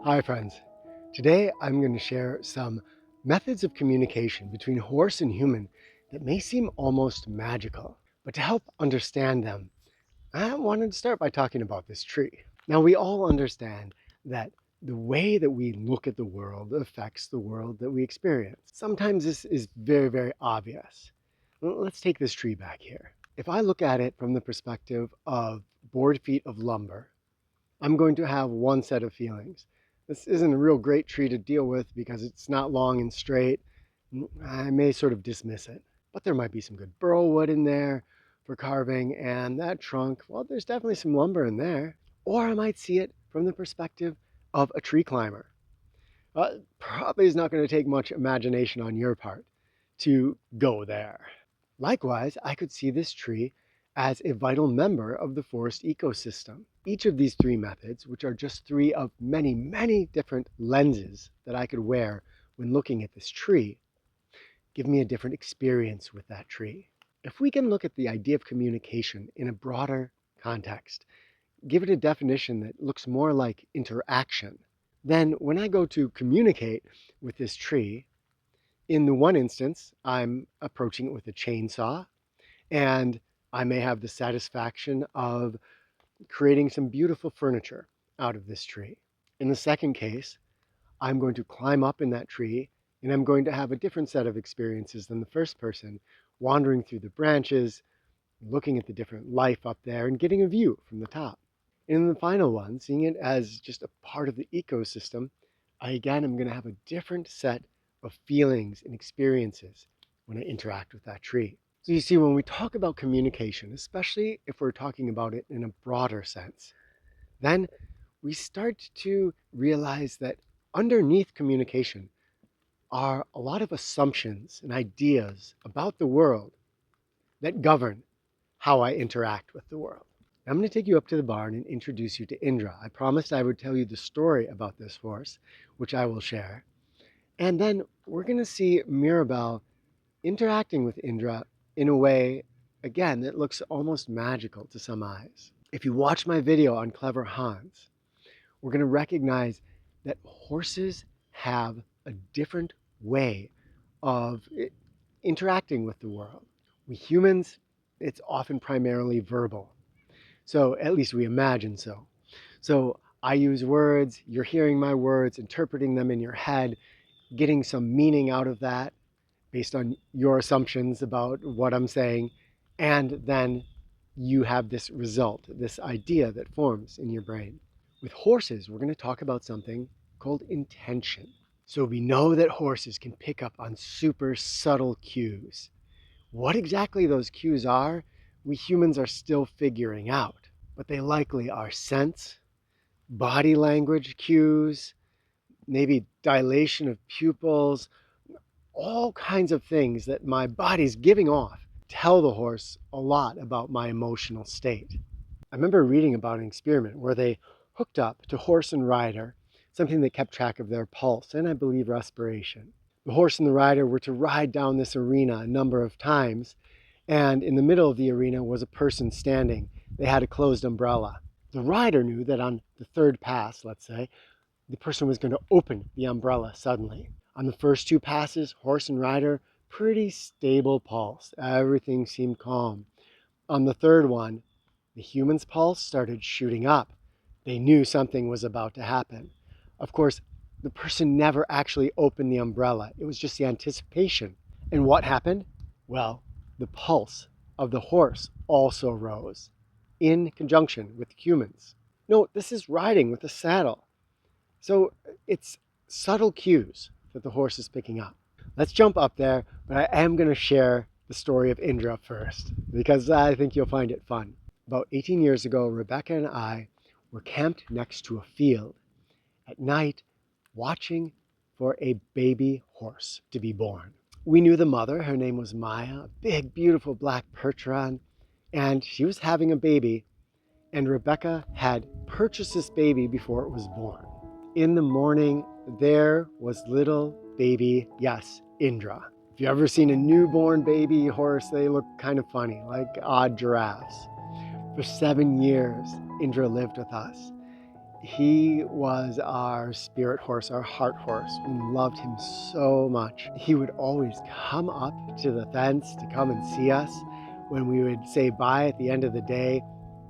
Hi friends. Today I'm going to share some methods of communication between horse and human that may seem almost magical. But to help understand them, I wanted to start by talking about this tree. Now we all understand that the way that we look at the world affects the world that we experience. Sometimes this is very obvious. Let's take this tree back here. If I look at it from the perspective of board feet of lumber, I'm going to have one set of feelings. This isn't a real great tree to deal with because it's not long and straight. I may sort of dismiss it, but there might be some good burl wood in there for carving, and that trunk, well, there's definitely some lumber in there. Or I might see it from the perspective of a tree climber. Probably is not going to take much imagination on your part to go there. Likewise, I could see this tree as a vital member of the forest ecosystem. Each of these three methods, which are just three of many different lenses that I could wear when looking at this tree, give me a different experience with that tree. If we can look at the idea of communication in a broader context, give it a definition that looks more like interaction, then when I go to communicate with this tree, in the one instance, I'm approaching it with a chainsaw, and I may have the satisfaction of creating some beautiful furniture out of this tree. In the second case, I'm going to climb up in that tree, and I'm going to have a different set of experiences than the first person, wandering through the branches, looking at the different life up there, and getting a view from the top. In the final one, seeing it as just a part of the ecosystem, I again am going to have a different set of feelings and experiences when I interact with that tree. So you see, when we talk about communication, especially if we're talking about it in a broader sense, then we start to realize that underneath communication are a lot of assumptions and ideas about the world that govern how I interact with the world. I'm going to take you up to the barn and introduce you to Indra. I promised I would tell you the story about this horse, which I will share. And then we're going to see Mirabelle interacting with Indra in a way, again, that looks almost magical to some eyes. If you watch my video on Clever Hans, we're going to recognize that horses have a different way of interacting with the world. We humans, it's often primarily verbal. So at least we imagine so. So I use words, you're hearing my words, interpreting them in your head, getting some meaning out of that based on your assumptions about what I'm saying, and then you have this result, this idea that forms in your brain. With horses, we're going to talk about something called intention. So we know that horses can pick up on super subtle cues. What exactly those cues are, we humans are still figuring out, but they likely are scents, body language cues, maybe dilation of pupils, all kinds of things that my body's giving off tell the horse a lot about my emotional state. I remember reading about an experiment where they hooked up to horse and rider something that kept track of their pulse and I believe respiration. The horse and the rider were to ride down this arena a number of times, and in the middle of the arena was a person standing. They had a closed umbrella. The rider knew that on the third pass, let's say, the person was going to open the umbrella suddenly. On the first two passes, horse and rider, pretty stable pulse. Everything seemed calm. On the third one, the human's pulse started shooting up. They knew something was about to happen. Of course, the person never actually opened the umbrella. It was just the anticipation. And what happened? Well, the pulse of the horse also rose in conjunction with humans. No, this is riding with a saddle. So it's subtle cues that the horse is picking up. Let's jump up there, but I am going to share the story of Indra first because I think you'll find it fun. About 18 years ago, Rebecca and I were camped next to a field at night watching for a baby horse to be born. We knew the mother. Her name was Maya, a big, beautiful black Percheron, and she was having a baby, and Rebecca had purchased this baby before it was born. In the morning, there was little baby, yes, Indra. If you've ever seen a newborn baby horse, they look kind of funny, like odd giraffes. For 7 years, Indra lived with us. He was our spirit horse, our heart horse. We loved him so much. He would always come up to the fence to come and see us. When we would say bye at the end of the day,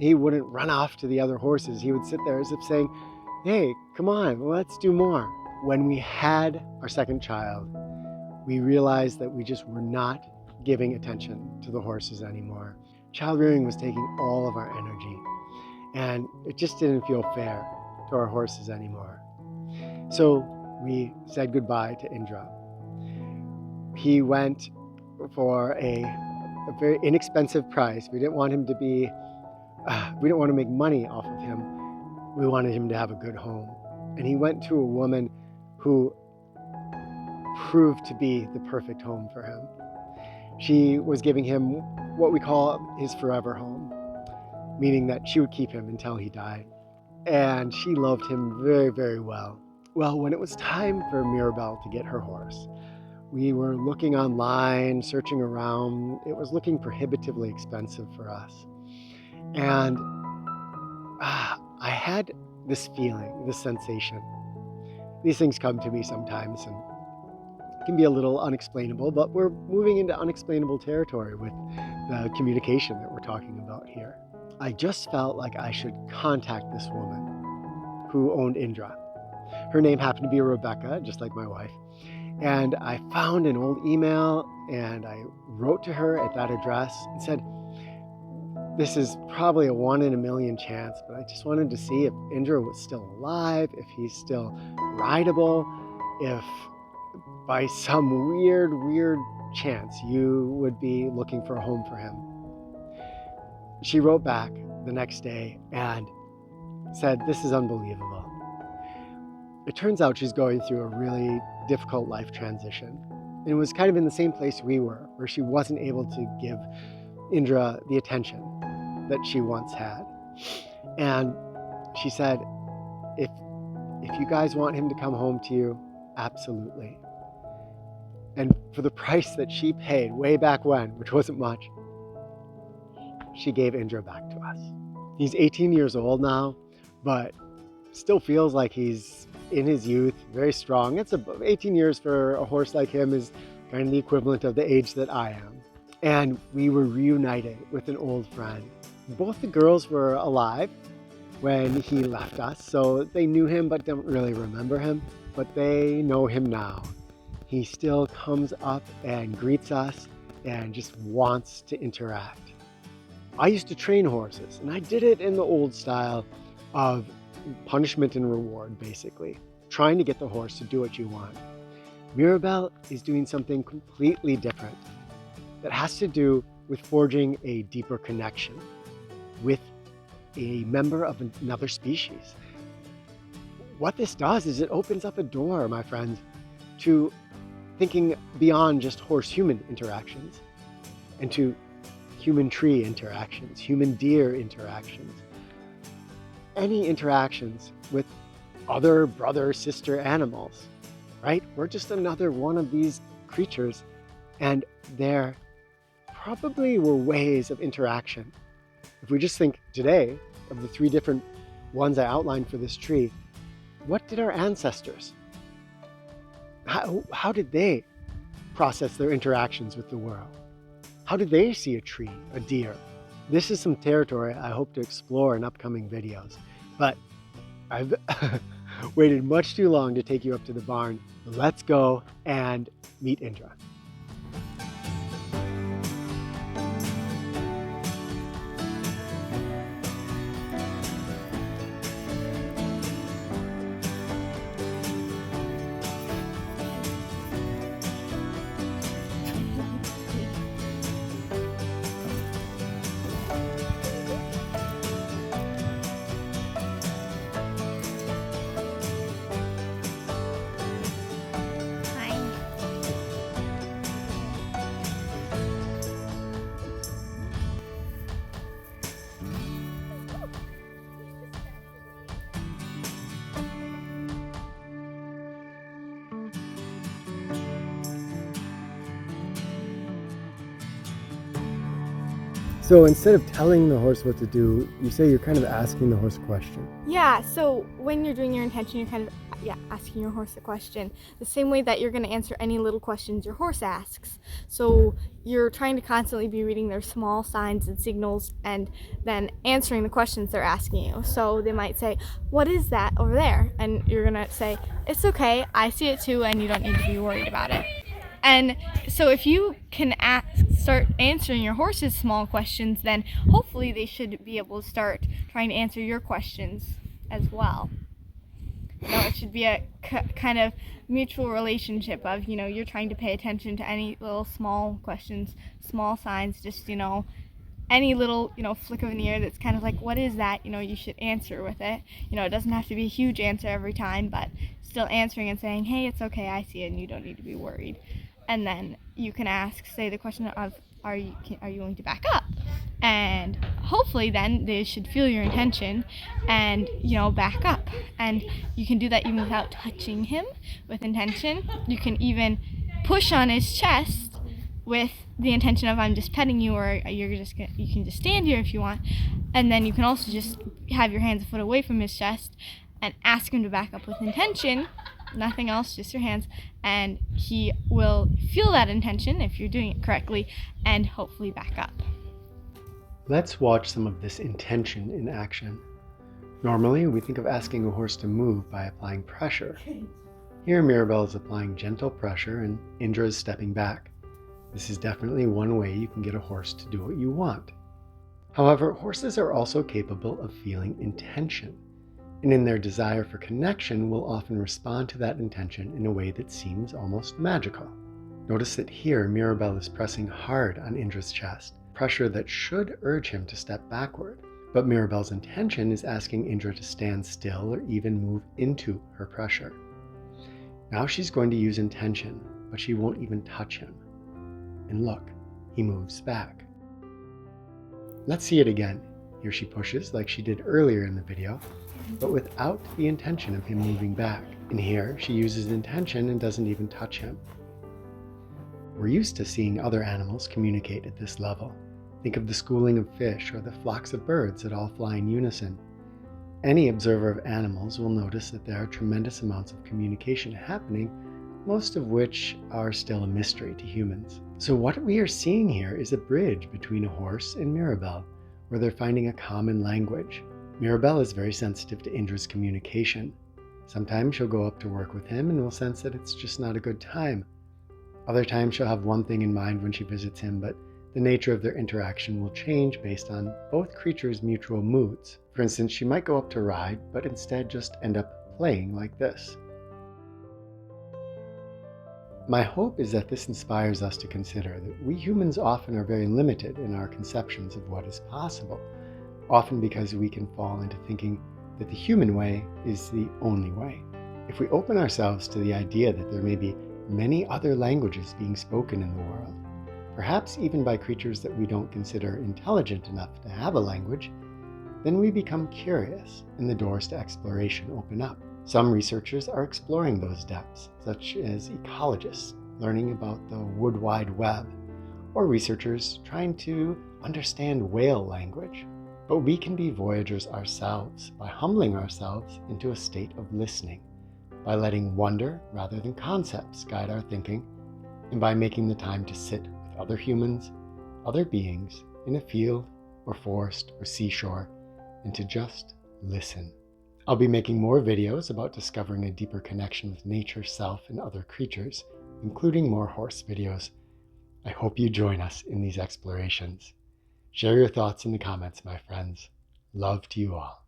he wouldn't run off to the other horses. He would sit there as if saying, hey, come on, let's do more. When we had our second child, we realized that we just were not giving attention to the horses anymore. Child rearing was taking all of our energy, and it just didn't feel fair to our horses anymore. So we said goodbye to Indra. He went for a very inexpensive price. We didn't want him to be, we didn't want to make money off of him. We wanted him to have a good home. And he went to a woman who proved to be the perfect home for him. She was giving him what we call his forever home, meaning that she would keep him until he died. And she loved him very, very well. Well, when it was time for Mirabelle to get her horse, we were looking online, searching around. It was looking prohibitively expensive for us. And I had this feeling, this sensation. These things come to me sometimes and can be a little unexplainable, but we're moving into unexplainable territory with the communication that we're talking about here. I just felt like I should contact this woman who owned Indra. Her name happened to be Rebecca, just like my wife. And I found an old email and I wrote to her at that address and said, this is probably a 1 in a million chance, but I just wanted to see if Indra was still alive, if he's still rideable, if by some weird chance you would be looking for a home for him. She wrote back the next day and said, this is unbelievable. It turns out she's going through a really difficult life transition. And it was kind of in the same place we were, where she wasn't able to give Indra the attention that she once had. And she said, if you guys want him to come home to you, absolutely. And for the price that she paid way back when, which wasn't much, she gave Indra back to us. He's 18 years old now, but still feels like he's in his youth, very strong. 18 years for a horse like him is kind of the equivalent of the age that I am. And we were reunited with an old friend. Both the girls were alive when he left us, so they knew him but don't really remember him, but they know him now. He still comes up and greets us and just wants to interact. I used to train horses, and I did it in the old style of punishment and reward, basically, trying to get the horse to do what you want. Mirabelle is doing something completely different that has to do with forging a deeper connection with a member of another species. What this does is it opens up a door, my friends, to thinking beyond just horse-human interactions and to human-tree interactions, human-deer interactions, any interactions with other brother, sister animals, right? We're just another one of these creatures, and there probably were ways of interaction. If we just think today of the 3 different ones I outlined for this tree, what did our ancestors, how did they process their interactions with the world? How did they see a tree, a deer? This is some territory I hope to explore in upcoming videos, but I've waited much too long to take you up to the barn. Let's go and meet Indra. So instead of telling the horse what to do, you say you're kind of asking the horse a question. Yeah, so when you're doing your intention, you're kind of asking your horse a question, the same way that you're going to answer any little questions your horse asks. So you're trying to constantly be reading their small signs and signals and then answering the questions they're asking you. So they might say, "What is that over there?" And you're going to say, "It's okay, I see it too, and you don't need to be worried about it." And so if you can start answering your horse's small questions, then hopefully they should be able to start trying to answer your questions as well. It should be a kind of mutual relationship of, you're trying to pay attention to any little small questions, small signs, just, any little, flick of an ear that's kind of like, what is that? You should answer with it. It doesn't have to be a huge answer every time, but still answering and saying, "Hey, it's okay, I see it, and you don't need to be worried." And then you can say the question of, are you willing to back up? And hopefully then they should feel your intention and, back up. And you can do that even without touching him with intention. You can even push on his chest with the intention of, "I'm just petting you," or you can just stand here if you want. And then you can also just have your hands a foot away from his chest and ask him to back up with intention. Nothing else, just your hands, and he will feel that intention if you're doing it correctly and hopefully back up. Let's watch some of this intention in action. Normally, we think of asking a horse to move by applying pressure. Here, Mirabelle is applying gentle pressure and Indra is stepping back. This is definitely one way you can get a horse to do what you want. However, horses are also capable of feeling intention, and in their desire for connection will often respond to that intention in a way that seems almost magical. Notice that here Mirabelle is pressing hard on Indra's chest, pressure that should urge him to step backward. But Mirabelle's intention is asking Indra to stand still or even move into her pressure. Now she's going to use intention, but she won't even touch him. And look, he moves back. Let's see it again. Here she pushes like she did earlier in the video, but without the intention of him moving back. And here she uses intention and doesn't even touch him. We're used to seeing other animals communicate at this level. Think of the schooling of fish or the flocks of birds that all fly in unison. Any observer of animals will notice that there are tremendous amounts of communication happening, most of which are still a mystery to humans. So what we are seeing here is a bridge between a horse and Mirabelle, where they're finding a common language. Mirabelle is very sensitive to Indra's communication. Sometimes she'll go up to work with him and will sense that it's just not a good time. Other times she'll have one thing in mind when she visits him, but the nature of their interaction will change based on both creatures' mutual moods. For instance, she might go up to ride, but instead just end up playing like this. My hope is that this inspires us to consider that we humans often are very limited in our conceptions of what is possible, often because we can fall into thinking that the human way is the only way. If we open ourselves to the idea that there may be many other languages being spoken in the world, perhaps even by creatures that we don't consider intelligent enough to have a language, then we become curious and the doors to exploration open up. Some researchers are exploring those depths, such as ecologists learning about the wood wide web, or researchers trying to understand whale language. But we can be voyagers ourselves by humbling ourselves into a state of listening, by letting wonder rather than concepts guide our thinking, and by making the time to sit with other humans, other beings in a field or forest or seashore, and to just listen. I'll be making more videos about discovering a deeper connection with nature, self, and other creatures, including more horse videos. I hope you join us in these explorations. Share your thoughts in the comments, my friends. Love to you all.